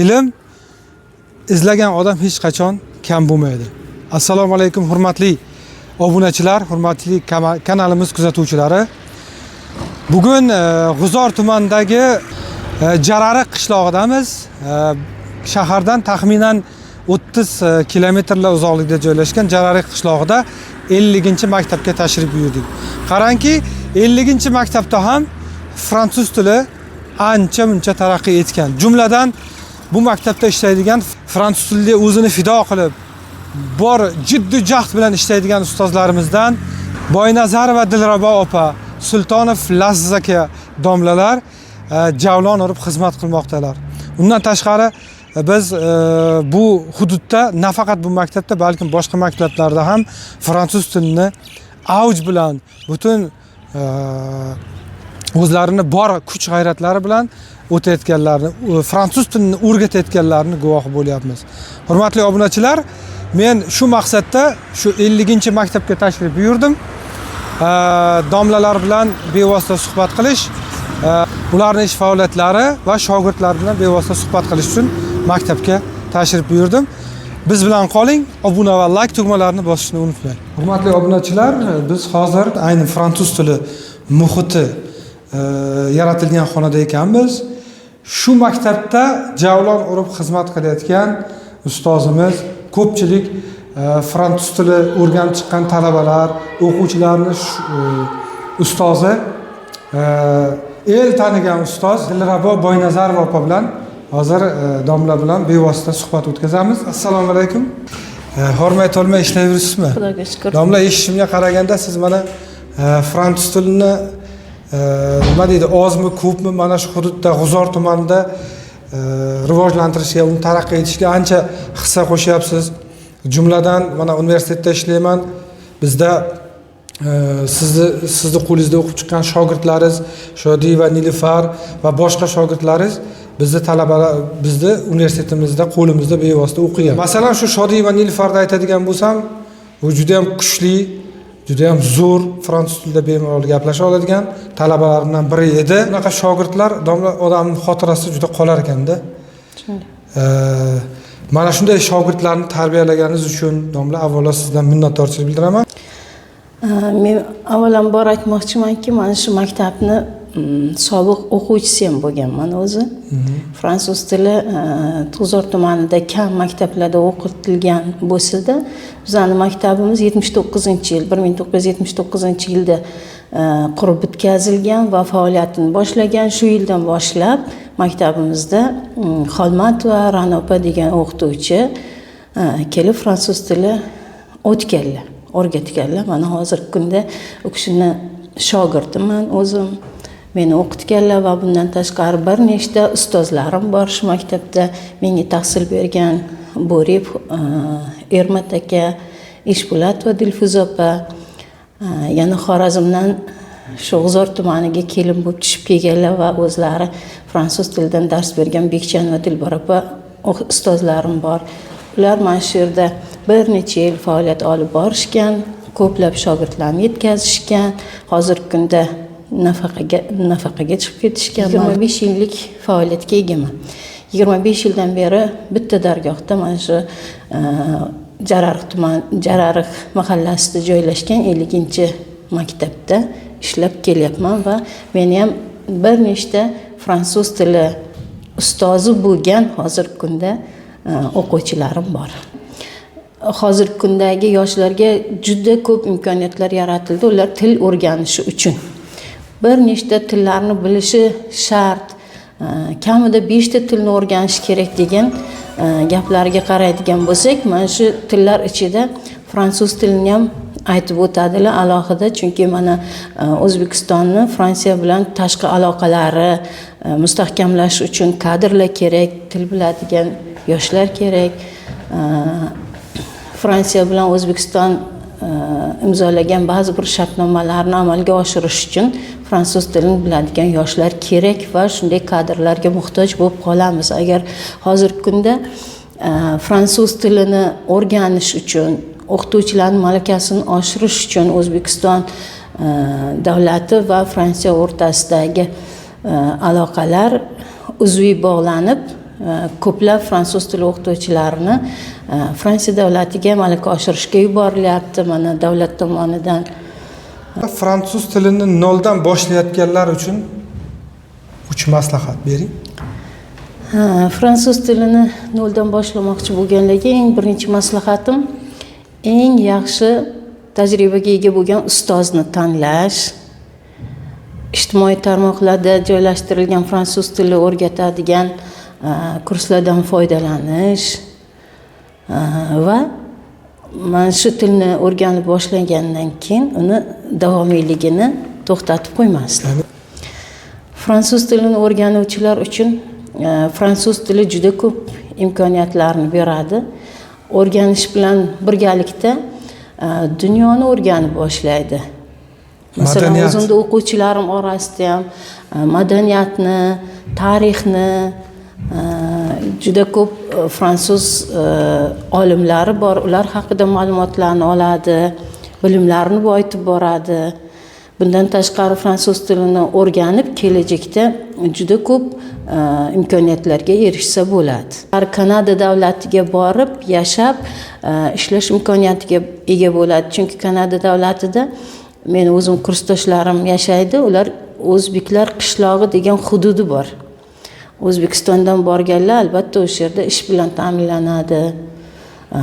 ilm izlagan odam hech qachon kam bo'lmaydi. Assalomu alaykum hurmatli obunachilar, hurmatli kanalimiz kuzatuvchilari. Bugun G'uzor tumanidagi Jarariq qishlog'idamiz. Shahardan taxminan 30 kilometrlar uzoqlikda joylashgan Jarariq qishlog'ida 50-maktabga tashrif buyurdik. Qarangki, 50-maktabda ham fransuz tili ancha-muncha taraqqiy etgan. Jumladan bu maktabda ishlaydigan fransuz tilida o'zini fido qilib, bor jiddiy jahd bilan ishlaydigan ustozlarimizdan Boynazar va Dilrabo opa, Sultonov Laziz aka domlalar javlon urib xizmat qilmoqdalar. Undan tashqari biz bu hududda nafaqat bu maktabda, balkim boshqa maktablarda ham fransuz tilini avj bilan butun o'zlarini bor kuch g'ayratlari bilan o'tayotganlarni, fransuz tilini o'rgatayotganlarni guvohi bo'lyapmiz. Hurmatli obunachilar, men shu maqsadda shu 50-maktabga tashrif buyurdim. Domlalar bilan bevosita suhbat qilish, ularning ish faoliyatlari va shogirdlar bilan bevosita suhbat qilish uchun maktabga tashrif buyurdim. Biz bilan qoling, obuna va like tugmalarini bosishni unutmang. Hurmatli obunachilar, biz hozir ayni fransuz tili muhiti yaratilgan xonada ekanmiz. Shu maktabda javlon urib xizmat qilayotgan ustozimiz, ko'pchilik fransuz tili o'rganib chiqqan talabalar, o'quvchilarning ustozi, el tanigan ustoz Dilrabo Boynazarova opa bilan hozir domla bilan bevosita suhbat o'tkazamiz. Assalomu alaykum. Hormay tolmay ishlayversizmi? Xudoga shukr. Domla, eshitishimga qaraganda siz mana fransuz tilini nima deydi, ozmi, ko'pmi mana shu hududda G'uzor tumanida rivojlantirishga, uni taraqqiy etishga ancha hissa qo'shyapsiz. Jumladan mana universitetda ishlayman. Bizda sizni qo'lingizda o'qib chiqqan shogirdlaringiz Shodiy va Nilufar va boshqa shogirdlaringiz bizni talabalar, bizni universitetimizda qo'limizda bevosita o'qigan. Masalan, shu Shodiy va Nilufarni aytadigan bo'lsam, u juda ham kuchli, juda ham zo'r fransuz tilida bemalol gaplasha oladigan talabalarimdan biri edi. Bunaqa shogirdlar domla odamning xotirasi juda qolar ekanda. Mana shunday shogirdlarni tarbiyalaganingiz uchun domla avvalo sizdan minnatdorchilik bildiraman. Men avvalambor aytmoqchimanki, mana shu maktabni sobiq o'quvchisi ham bo'lganman o'zi. Fransuz tili G'uzor tumanida kam maktablarda o'qitilgan bo'lsa-da, bizning maktabimiz 79-yil, 1979-yilda qurib bitkazilgan va faoliyatini boshlagan. Shu yildan boshlab maktabimizda Xolmatova Ranopa degan o'qituvchi kelib fransuz tili o'tganlar, o'rgatganlar. Mana hozirgi kunda u kishini shogirdiman o'zim. Meni o'qitganlar va bundan tashqari bir nechta ustozlarim bor shu maktabda. Menga tahsil bergan Bo'rib, Ermat aka, Ishbulat va Dilfuza opa, yana Xorazmdan shu G'uzor tumaniga kelin bo'lib tushib kelganlar va o'zlari fransuz tilidan dars bergan Bekchan va Dilbar opa ustozlarim bor. Ular mana shu yerda bir necha yil faoliyat olib borishgan, ko'plab shogirdlarni yetkazishgan. Hozirgi kunda nafaqaga chiqib ketishgan. 25 yillik faoliyatga egaman. 25 yildan beri bitta dargohda mana shu Jarariq mahallasida joylashgan 50-maktabda ishlab kelyapman va meni ham bir nechta fransuz tili ustozi bo'lgan hozirgi kunda o'quvchilarim bor. Hozirgi kundagi yoshlarga juda ko'p imkoniyatlar yaratildi, ular til o'rganishi uchun. Bir nechta tillarni bilishi shart. Kamida 5 ta tilni o'rganish kerak degan gaplarga qaraydigan bo'lsak, mana shu tillar ichida fransuz tilini ham aytib o'tadilar alohida, chunki mana O'zbekistonni Fransiya bilan tashqi aloqalari mustahkamlash uchun kadrlar kerak, til biladigan yoshlar kerak. Fransiya bilan O'zbekiston imzolagan ba'zi bir shartnomalarni amalga oshirish uchun fransuz tilini biladigan yoshlar kerak va shunday kadrlarga muhtoj bo'lib qolamiz. Agar hozirgi kunda fransuz tilini o'rganish uchun, o'qituvchilarning malakasini oshirish uchun O'zbekiston davlati va Fransiya o'rtasidagi aloqalar uzviy bog'lanib ko'plab fransuz tili o'qituvchilarini Fransiya davlatiga malaka oshirishga yuborilyapti mana davlat tomonidan. Fransuz tilini noldan boshlayotganlar uchun 3 maslahat bering. Fransuz tilini noldan boshlamoqchi bo'lganlarga eng birinchi maslahatim eng yaxshi tajribaga ega bo'lgan ustozni tanlash. Ijtimoiy tarmoqlarda joylashtirilgan fransuz tili o'rgatadigan kurslardan foydalanish va mana shu tilni o'rganib boshlagandan keyin uni davomiyligini to'xtatib qo'ymaslik. Fransuz tilini o'rganuvchilar uchun fransuz tili juda ko'p imkoniyatlarni beradi. O'rganish bilan birgalikda dunyoni o'rganib boshlaydi. Masalan, o'zimda o'quvchilarim orasida ham madaniyatni, tarixni juda ko'p fransuz olimlari bor. Ular haqida ma'lumotlarni oladi, bilimlarini boyitib boradi. Bundan tashqari fransuz tilini o'rganib kelajakda juda ko'p imkoniyatlarga erishsa bo'ladi. Kanada davlatiga borib yashab ishlash imkoniyatiga ega bo'ladi. Chunki Kanada davlatida men o'zim kursdoshlarim yashaydi. Ular o'zbeklar qishlog'i degan hududi bor. O'zbekistondan borganlar albatta o'sha yerda ish bilan ta'minlanadi.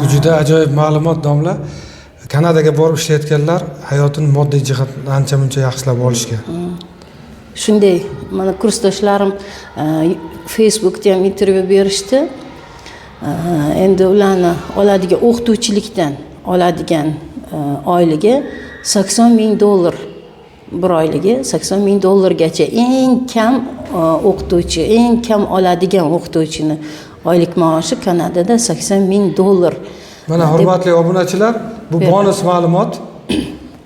Bu juda ajoyib ma'lumot domla. Kanadaga borib ishlayotganlar hayotini moddiy jihatdan ancha-muncha yaxshilab olishgan. Shunday, mana kursdoshlarim Facebookda ham intervyu berishdi. Endi ularni oladigan o'qituvchilikdan oladigan oyligi $80,000 bir oyligi $80,000gacha eng kam o'qituvchi, eng kam oladigan o'qituvchini oylik maoshi Kanadada $80,000. Mana hurmatli obunachilar, bu bonus ma'lumot.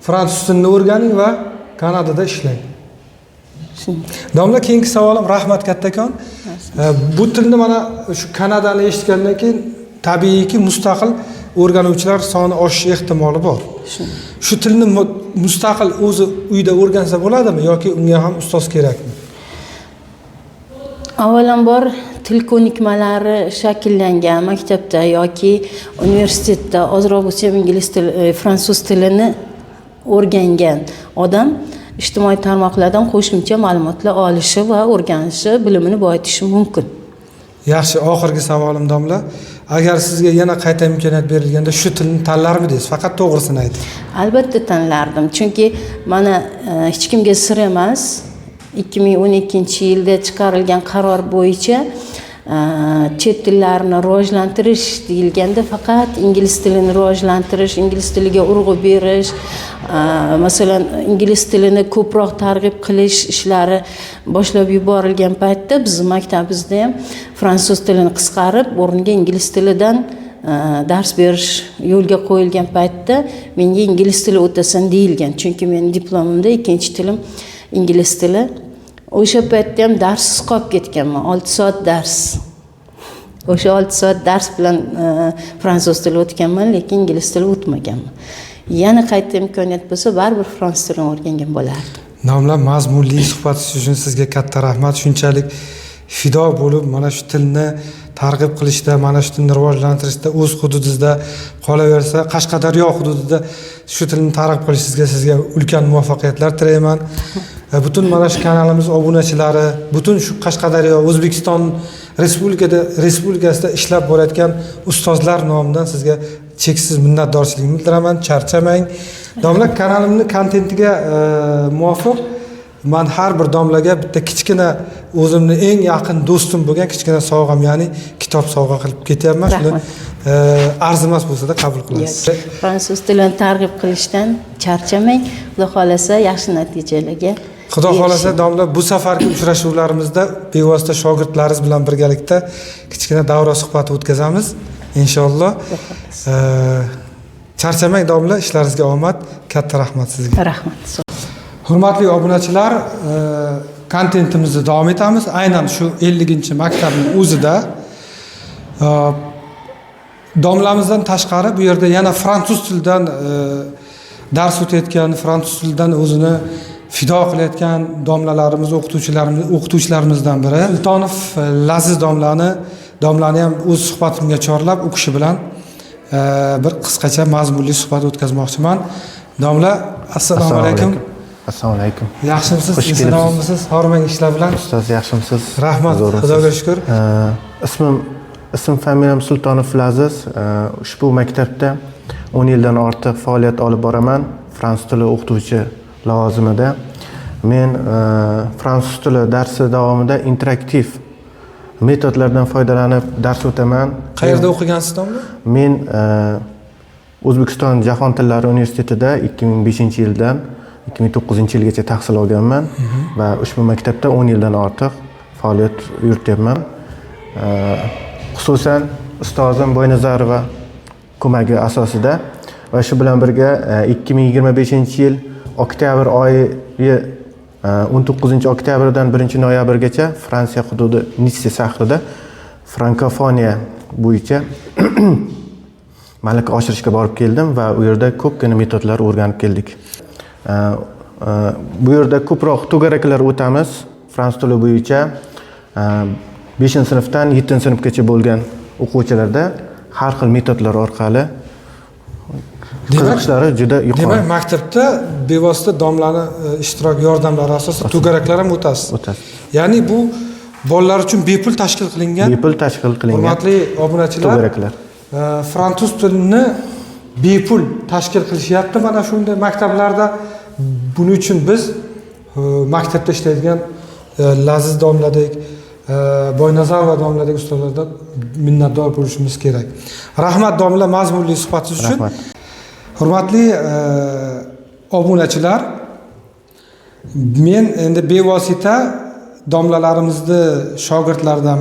Fransuz tilini o'rganing va Kanadada ishlang. Domla, keyingi savolim, rahmat kattakon. Bu tilni mana shu Kanadani eshitgandan keyin tabiiyki mustaqil o'rganuvchilar soni oshish ehtimoli bor. Shu tilni mustaqil o'zi uyda o'rgansa bo'ladimi yoki unga ham ustoz kerakmi? Avvalambor til ko'nikmalari shakllangan maktabda yoki universitetda ozroq bo'lsa ham ingliz tili, fransuz tilini o'rgangan odam ijtimoiy tarmoqlardan qo'shimcha ma'lumotlar olishi va o'rganishi, bilimini boyitishi mumkin. Yaxshi, oxirgi savolim domla. Agar sizga yana qayta imkoniyat berilganda shu tilni tanlarmidingiz? Faqat to'g'risini ayting. Albatta tanlardim. Chunki mana hech kimga sir emas. 2012-yilda chiqarilgan qaror bo'yicha chet tillarini rivojlantirish deyilganda faqat ingliz tilini rivojlantirish, ingliz tiliga urg'u berish, masalan ingliz tilini ko'proq targ'ib qilish ishlari boshlab yuborilgan paytda bizning maktabimizda ham fransuz tilini qisqarib o'rniga ingliz tilidan dars berish yo'lga qo'yilgan paytda menga ingliz tili o'tasan deyilgan. Chunki men diplomimda ikkinchi tilim ingliz tili. O'sha paytda ham darssiz qolib ketganman. 6 soat dars. O'sha 6 soat dars bilan fransuz tili o'tganman, lekin ingliz tili o'tmaganman. Yana qayta imkoniyat bo'lsa, baribir fransuz tilini o'rgangan bo'lardim. Nomla mazmunli suhbat uchun sizga katta rahmat. Shunchalik fido bo'lib, mana shu tilni targ'ib qilishda, mana shu tilni rivojlantirishda o'z hududingizda qolaversa, Qashqadaryo hududida shu tilni targ'ib qilishingizga sizga ulkan muvaffaqiyatlar tilayman. Butun mana shu kanalimiz obunachilari, butun shu Qashqadaryo, O'zbekiston respublikasida ishlab borayotgan ustozlar nomidan sizga cheksiz minnatdorchiligimni bildiraman. Charchamang. Domla, kanalimning kontentiga muvofiq men har bir domlaga bitta kichkina o'zimning eng yaqin do'stim bo'lgan kichkina sovg'am, ya'ni kitob sovg'a qilib ketyapman. Shuni arzimas bo'lsa-da qabul qilasiz. Fransuz tilini targ'ib qilishdan charchamang. Xudo xolasa yaxshi natijalarga. Xudo xolasa domla, bu safargi uchrashuvlarimizda bevosita shogirdlaringiz bilan birgalikda kichkina davra suhbati o'tkazamiz inshaalloh. Charchamang domla, ishlaringizga omad, katta rahmat sizga. Rahmat. Hurmatli obunachilar, kontentimizni davom etamiz. Aynan shu 50-maktabning o'zida domlamizdan tashqari bu yerda yana fransuz tilidan dars o'tayotgan, fransuz tilidan o'zini fido qilayotgan domlalarimiz, o'qituvchilarimizdan biri Sultonov Laziz domlani ham o'z suhbatimga chorlab, u kishi bilan bir qisqacha mazmunli suhbat o'tkazmoqchiman. Domla, assalomu alaykum. Assalomu alaykum. Yaxshimisiz? Salomatmisiz? Hormang ishlar bilan. Ustoz, yaxshimisiz? Rahmat, Xudoga shukr. Ism familiyam Sultonov Laziz. Ushbu maktabda 10 yildan ortiq faoliyat olib boraman. Fransuz tili o'qituvchi lavozimida. Men fransuz tili darsi davomida interaktiv metodlardan foydalanib dars o'taman. Qayerda o'qigansiz, domla? Men O'zbekiston Jahon tillari universitetida 2005-yildan 2009-yilgacha tahsil olganman va ushbu maktabda 10 yildan ortiq faoliyat yurityapman. Xususan ustozim Boynazarova ko'magi asosida va shu bilan birga 2025-yil oktyabr oyi 19-oktyabrdan 1-noyabrgacha Fransiya hududi Nisse shahrida frankofoniya bo'yicha malaka oshirishga borib keldim va u yerda ko'pgina metodlar o'rganib keldik. Bu yerda ko'proq to'garaklar o'tamiz. Fransuz tili bo'yicha 5-sinfdan 7-sinfgacha bo'lgan o'quvchilarda har xil metodlar orqali qiziqishlari juda yuqori. Demak, maktabda bevosita domlani ishtirok yordamlari asosida to'garaklar ham o'tasiz. Ya'ni bu bolalar uchun bepul tashkil qilingan. Bepul tashkil qilingan. Hurmatli obunachilar, to'garaklar. Fransuz tilini bepul tashkil qilishyapti mana shunday maktablarda. Buning uchun biz maktabda ishlaydigan Laziz domladek, Boynazarova domladek ustozlardan minnatdor bo'lishimiz kerak. Rahmat domla mazmunli suhbatingiz uchun. Rahmat. Hurmatli obunachilar, men endi bevosita domlalarimizni shogirdlaridan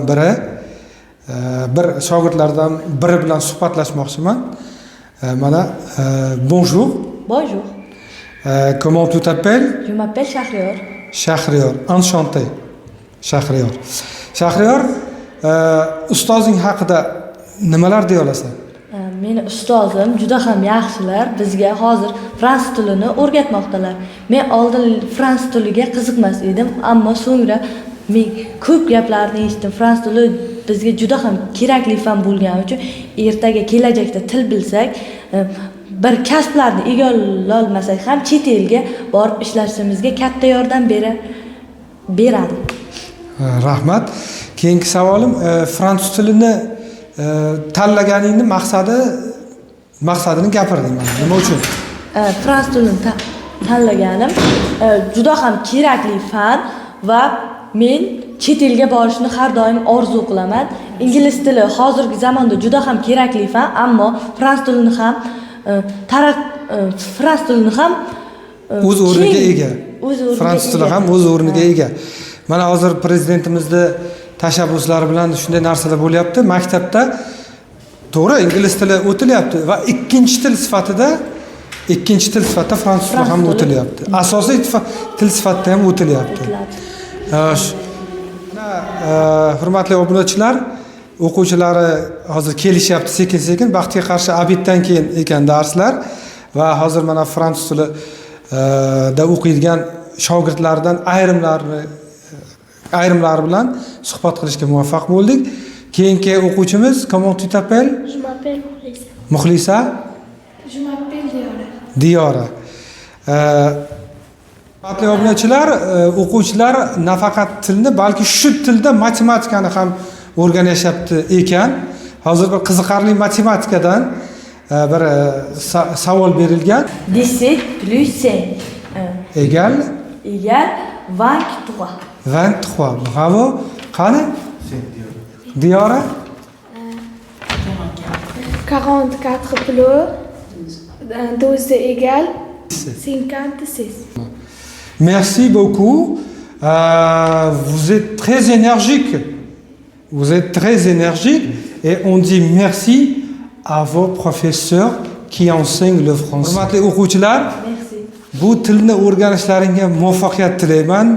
biri bilan suhbatlashmoqchiman. Mana bonjour. Bonjour. Comment tu t'appelles? Je m'appelle Shahriyor. Shahriyor, enchanté. Shahriyor. Shahriyor, ustozing haqida nimalar deya olasan? Meni ustozim juda ham yaxshilar. Bizga hozir fransuz tilini o'rgatmoqdalar. Men oldin fransuz tiliga qiziqmas edim, ammo so'ngra men ko'p gaplarni eshitdim. Fransuz tili bizga juda ham kerakli fan bo'lgani uchun ertaga kelajakda til bilsak, bir kasblarni egalla olmasak ham chet elga borib ishlashimizga katta yordam beradi. Rahmat. Keyingi savolim, fransuz tilini tanlaganingni maqsadini gapirding mana. Nima uchun? Fransuz tilini tanlaganim juda ham kerakli fan va men chet elga borishni har doim orzu qilaman. Ingliz tili hozirgi zamonda juda ham kerakli fan, ammo fransuz tilini ham o'z o'rniga ega. Fransuz tili ham o'z o'rniga ega. Mana hozir prezidentimizni tashabbuslari bilan shunday narsalar bo'lyapti. Maktabda to'g'ri ingliz tili o'tilyapti va ikkinchi til sifatida fransuz tili ham o'tilyapti. Asosiy til sifatida ham o'tilyapti. Hurmatli obunachilar, o'quvchilari hozir kelishyapti sekin-sekin. Vaqtga qarshi abitdan keyin ekan darslar va hozir mana fransuz tili da o'qiydigan shogirdlardan ayrimlari bilan suhbat qilishga muvaffaq bo'ldik. Keyingi o'quvchimiz, comment tu t'appelles? Je m'appelle Muhlisa. Muhlisa? Je m'appelle Diora. Diora. Hurmatli obunachilar, o'quvchilar nafaqat tilni, balki shu tilda matematikani ham o'rganishyapti ekan. Hozir bir qiziqarli matematikadan bir savol berilgan. 17 plus 5 Egal 23. 23. Bravo. Qani? Diora? 44 plus 12 égale 56. Merci beaucoup. Vous êtes très énergique. Et on dit merci à vos professeurs qui enseignent le français. Hurmatli o'quvchilar, bu tilni o'rganishlaringga muvaffaqiyat tilayman.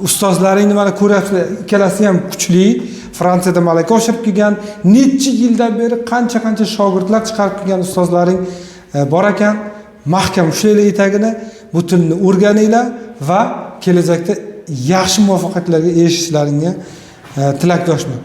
Ustozlaringni mana ko'ryapsizlar, ikkalasi ham kuchli. Fransiyada malaka oshirib kelgan, necha yildan beri qancha shogirdlar chiqarib kelgan ustozlaring bor ekan. Mahkam ushlanglar etagini. bu tilni o'rganinglar va kelajakda yaxshi muvaffaqiyatlarga erishishlaringga tilakdoshman.